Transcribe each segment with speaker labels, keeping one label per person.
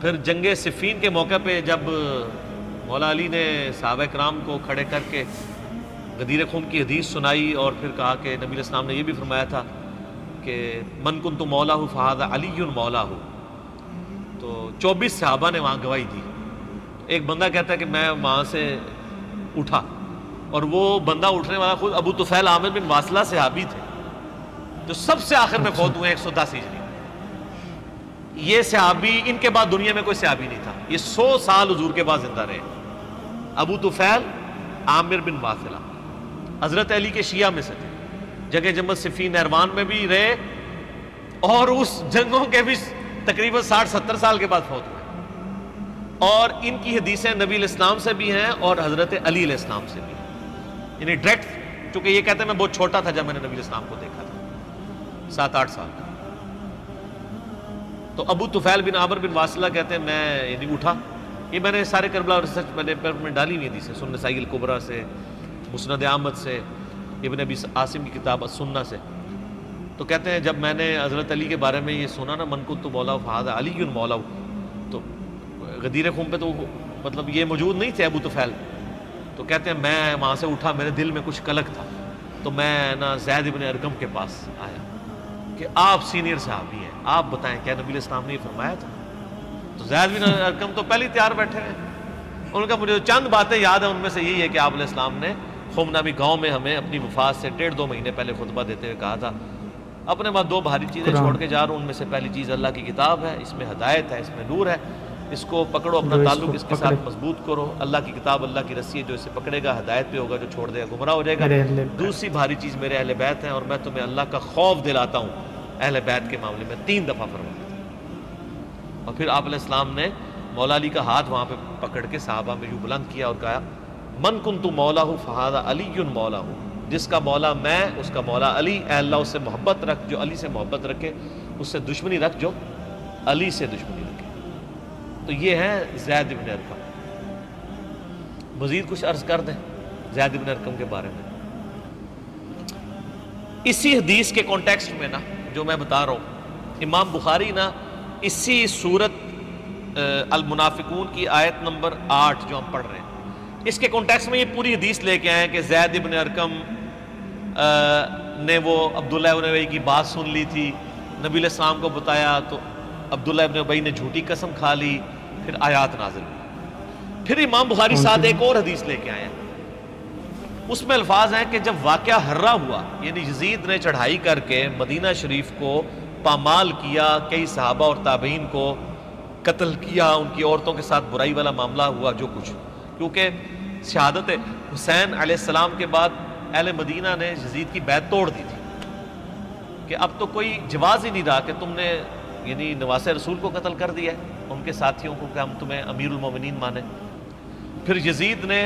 Speaker 1: پھر جنگ صفین کے موقع پہ جب مولا علی نے صحابہ کرام کو کھڑے کر کے غدیر خم کی حدیث سنائی اور پھر کہا کہ نبی علیہ السلام نے یہ بھی فرمایا تھا کہ من کنت مولا ہو فہذا علی مولا ہو، تو 24 صحابہ نے وہاں گواہی دی. ایک بندہ کہتا ہے کہ میں وہاں سے اٹھا، اور وہ بندہ اٹھنے والا خود ابو طفیل عامر بن واصلہ صحابی تھے جو سب سے آخر میں فوت ہوئے 110 ہجری. یہ صحابی، ان کے بعد دنیا میں کوئی صحابی نہیں تھا، یہ 100 سال حضور کے بعد زندہ رہے. ابو طفیل عامر بن واصلہ حضرت علی کے شیعہ میں سے تھے، جنگ جمل صفین نہروان میں بھی رہے، اور اس جنگوں کے بھی تقریباً 60-70 سال کے بعد فوت ہوئے. اور ان کی حدیثیں نبی علیہ السلام سے بھی ہیں اور حضرت علی علیہ السلام سے بھی ہیں، یعنی ڈائریکٹ. چونکہ یہ کہتے ہیں میں بہت چھوٹا تھا جب میں نے نبی علیہ السلام کو دیکھا تھا، 7-8 سال کا. تو ابو طفیل بن عامر بن واصلہ کہتے ہیں میں یعنی اٹھا. یہ میں نے سارے کربلا ریسرچ میں ڈالی ہوئی حدیثیں، سنن نسائی الکبریٰ سے، مسند احمد سے، ابن ابی عاصم کی کتاب السنہ سے. تو کہتے ہیں جب میں نے حضرت علی کے بارے میں یہ سنا نا، من کنت مولا فہذا علی مولا، تو غدیر خم پہ تو مطلب یہ موجود نہیں تھے ابو طفیل. تو کہتے ہیں میں وہاں سے اٹھا، میرے دل میں کچھ کلک تھا، تو میں نا زید ابن ارقم کے پاس آیا کہ آپ سینئر صحابی ہیں، آپ بتائیں کیا نبی علیہ السلام نے یہ فرمایا تھا؟ تو زید بن ارقم تو پہلے تیار بیٹھے ہیں. ان کا مجھے چند باتیں یاد ہیں، ان میں سے یہی ہے کہ آپ علیہ السلام نے خم نامی گاؤں میں ہمیں اپنی وفات سے 1.5-2 مہینے پہلے خطبہ دیتے ہوئے کہا تھا اپنے بعد 2 بھاری چیزیں چھوڑ کے جا رہا ہوں، ان میں سے پہلی چیز اللہ کی کتاب ہے، اس میں ہدایت ہے، اس میں نور ہے، اس کو پکڑو، اپنا تعلق اس کے ساتھ مضبوط کرو. اللہ کی کتاب اللہ کی رسی ہے، جو اسے پکڑے گا ہدایت پہ ہوگا، جو چھوڑ دے گا گمراہ ہو جائے گا. دوسری بھاری چیز میرے اہل بیت ہیں، اور میں تمہیں اللہ کا خوف دلاتا ہوں اہل بیت کے معاملے میں. 3 دفعہ فرمایا تھا. اور پھر آپ علیہ السلام نے مولا علی کا ہاتھ وہاں پہ پکڑ کے صحابہ میں یوں بلند کیا اور کہا من کنت مولا ہوں فہذا علی مولا ہوں، جس کا مولا میں اس کا مولا علی. اے اللہ اس سے محبت رکھ جو علی سے محبت رکھے، اس سے دشمنی رکھ جو علی سے دشمنی رکھے. تو یہ ہے زید بن ارقم. مزید کچھ عرض کر دیں زید بن ارقم کے بارے میں. اسی حدیث کے کانٹیکسٹ میں نا جو میں بتا رہا ہوں، امام بخاری نا اسی سورت المنافقون کی آیت نمبر 8 جو ہم پڑھ رہے ہیں، اس کے کانٹیکسٹ میں یہ پوری حدیث لے کے آئے ہیں کہ زید بن ارقم نے وہ عبداللہ ابن ابی کی بات سن لی تھی، نبی علیہ السلام کو بتایا تو عبداللہ ابن ابی نے جھوٹی قسم کھا لی، پھر آیات نازل ہوئی. پھر امام بخاری ساتھ ایک اور حدیث لے کے آئے ہیں، اس میں الفاظ ہیں کہ جب واقعہ ہرہ ہوا، یعنی یزید نے چڑھائی کر کے مدینہ شریف کو پامال کیا، کئی صحابہ اور تابعین کو قتل کیا، ان کی عورتوں کے ساتھ برائی والا معاملہ ہوا جو کچھ، کیونکہ شہادت حسین علیہ السلام کے بعد اہل مدینہ نے یزید کی بیعت توڑ دی تھی کہ اب تو کوئی جواز ہی نہیں رہا کہ تم نے یعنی نواس رسول کو قتل کر دیا ہے، ان کے ساتھیوں کو، کہ ہم تمہیں امیر المومنین مانیں. پھر یزید نے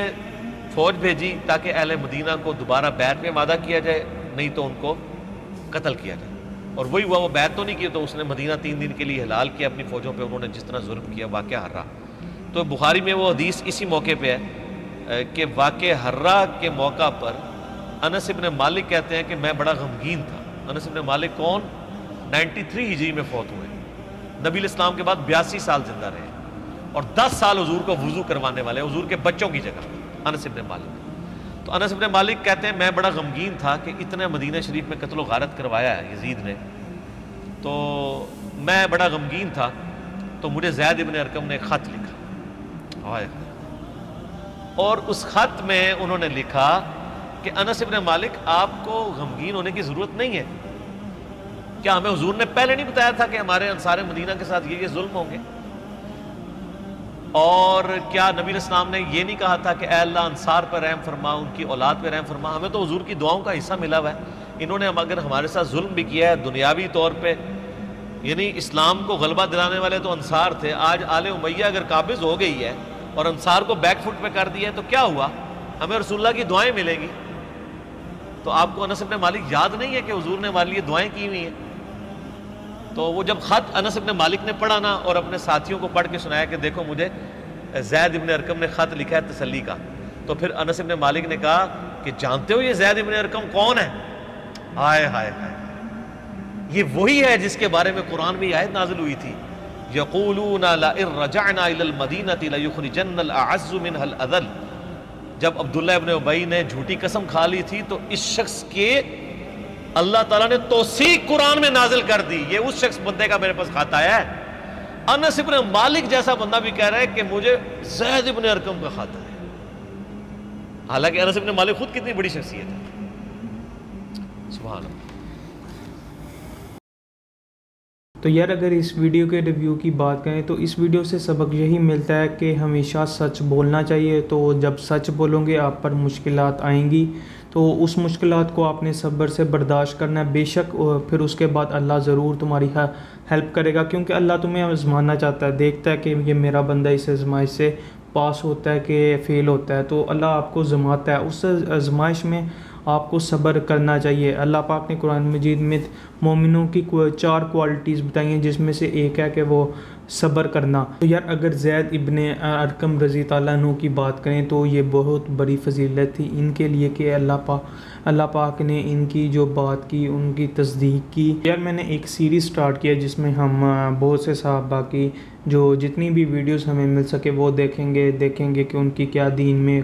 Speaker 1: فوج بھیجی تاکہ اہل مدینہ کو دوبارہ بیعت میں وعدہ کیا جائے، نہیں تو ان کو قتل کیا جائے. اور وہی ہوا، وہ بیعت تو نہیں کی، تو اس نے مدینہ 3 دن کے لیے حلال کیا اپنی فوجوں پہ، انہوں نے جس طرح ظلم کیا واقعہ ہرہ. تو بخاری میں وہ حدیث اسی موقع پہ ہے کہ واقعہ ہرہ کے موقع پر انس ابن مالک کہتے ہیں کہ میں بڑا غمگین تھا. انس ابن مالک کون؟ 93 ہجری میں فوت ہوئے، نبی علیہ السلام کے بعد 82 سال زندہ رہے، اور 10 سال حضور کو وضو کروانے والے، حضور کے بچوں کی جگہ انس ابن مالک. تو انس ابن مالک کہتے ہیں میں بڑا غمگین تھا کہ اتنا مدینہ شریف میں قتل و غارت کروایا ہے یزید نے، تو میں بڑا غمگین تھا. تو مجھے زید ابن ارقم نے ایک خط لکھا، اور اس خط میں انہوں نے لکھا کہ انس ابن مالک آپ کو غمگین ہونے کی ضرورت نہیں ہے، کیا ہمیں حضور نے پہلے نہیں بتایا تھا کہ ہمارے انصار مدینہ کے ساتھ یہ ظلم ہوں گے؟ اور کیا نبی علیہ السلام نے یہ نہیں کہا تھا کہ اے اللہ انصار پر رحم فرما، ان کی اولاد پہ رحم فرما؟ ہمیں تو حضور کی دعاؤں کا حصہ ملا ہوا ہے. انہوں نے اگر ہمارے ساتھ ظلم بھی کیا ہے دنیاوی طور پہ، یعنی اسلام کو غلبہ دلانے والے تو انصار تھے، آج آل امیہ اگر قابض ہو گئی ہے اور انصار کو بیک فٹ پہ کر دیا ہے تو کیا ہوا؟ ہمیں رسول اللہ کی دعائیں ملیں گی. تو آپ کو انس ابن مالک یاد نہیں ہے کہ حضور نے ہمارے لیے دعائیں کی ہوئی ہیں؟ تو وہ جب خط انس ابن مالک نے پڑھا نا اور اپنے ساتھیوں کو پڑھ کے سنایا کہ دیکھو مجھے زید ابن ارقم نے خط لکھا ہے تسلی کا، تو پھر انس ابن مالک نے کہا کہ جانتے ہو یہ زید ابن ارقم کون ہے؟ ہائے ہائے ہائے، یہ وہی ہے جس کے بارے میں قرآن میں آیت نازل ہوئی تھی، یقولون لئن رجعنا الی المدینۃ لیخرجن الاعز منها الاذل. جب عبداللہ ابن ابی نے جھوٹی قسم کھا لی تھی تو اس شخص کے اللہ تعالیٰ نے توثیق قرآن میں نازل کر دی. یہ اس شخص بندے کا میرے پاس کھاتا ہے. انس ابن مالک جیسا بندہ بھی کہہ رہا ہے کہ مجھے زید ابن ارقم کا کھاتا ہے. حالانکہ انس ابن مالک خود کتنی بڑی شخصیت ہے. سبحان اللہ.
Speaker 2: تو یار اگر اس ویڈیو کے ریویو کی بات کریں تو اس ویڈیو سے سبق یہی ملتا ہے کہ ہمیشہ سچ بولنا چاہیے. تو جب سچ بولو گے آپ پر مشکلات آئیں گی تو اس مشکلات کو آپ نے صبر سے برداشت کرنا ہے. بے شک پھر اس کے بعد اللہ ضرور تمہاری ہیلپ کرے گا، کیونکہ اللہ تمہیں آزمانا چاہتا ہے. دیکھتا ہے کہ یہ میرا بندہ اس آزمائش سے پاس ہوتا ہے کہ فیل ہوتا ہے، تو اللہ آپ کو آزماتا ہے. اس آزمائش میں آپ کو صبر کرنا چاہیے. اللہ پاک نے قرآن مجید میں مومنوں کی 4 کوالٹیز بتائی ہیں، جس میں سے ایک ہے کہ وہ صبر کرنا. تو یار اگر زید ابن ارقم رضی اللہ عنہ کی بات کریں تو یہ بہت بڑی فضیلت تھی ان کے لیے کہ اللہ پاک نے ان کی جو بات کی ان کی تصدیق کی. یار میں نے ایک سیریز سٹارٹ کیا جس میں ہم بہت سے صحابہ کی جو جتنی بھی ویڈیوز ہمیں مل سکے وہ دیکھیں گے کہ ان کی کیا دین میں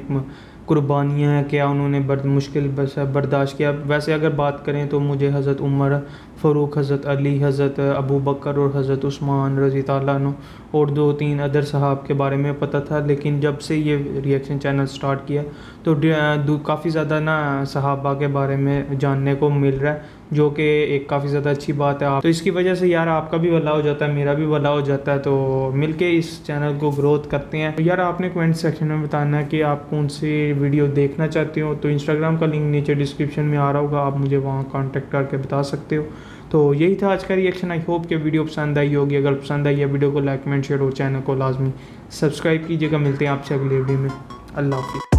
Speaker 2: قربانیاں ہیں، کیا انہوں نے مشکل برداشت کیا. ویسے اگر بات کریں تو مجھے حضرت عمر فاروق، حضرت علی، حضرت ابو بکر اور حضرت عثمان رضی اللہ عنہ اور 2-3 ادر صحاب کے بارے میں پتہ تھا. لیکن جب سے یہ ریئیکشن چینل سٹارٹ کیا تو کافی زیادہ صحابہ کے بارے میں جاننے کو مل رہا ہے، جو کہ ایک کافی زیادہ اچھی بات ہے. تو اس کی وجہ سے یار آپ کا بھی بھلا ہو جاتا ہے، میرا بھی بھلا ہو جاتا ہے. تو مل کے اس چینل کو گروتھ کرتے ہیں. یار آپ نے کمنٹ سیکشن میں بتانا ہے کہ آپ کون سی ویڈیو دیکھنا چاہتے ہو. تو انسٹاگرام کا لنک نیچے ڈسکرپشن میں آ رہا ہوگا، آپ مجھے وہاں کانٹیکٹ کر کے بتا سکتے ہو. تو یہی تھا آج کا ریئیکشن. آئی ہوپ کہ ویڈیو پسند آئی ہوگی. اگر پسند آئی ہے ویڈیو کو لائک، کمنٹ، شیئر اور چینل کو لازمی سبسکرائب کیجیے گا. ملتے ہیں آپ سے اگلی ویڈیو میں. اللہ حافظ.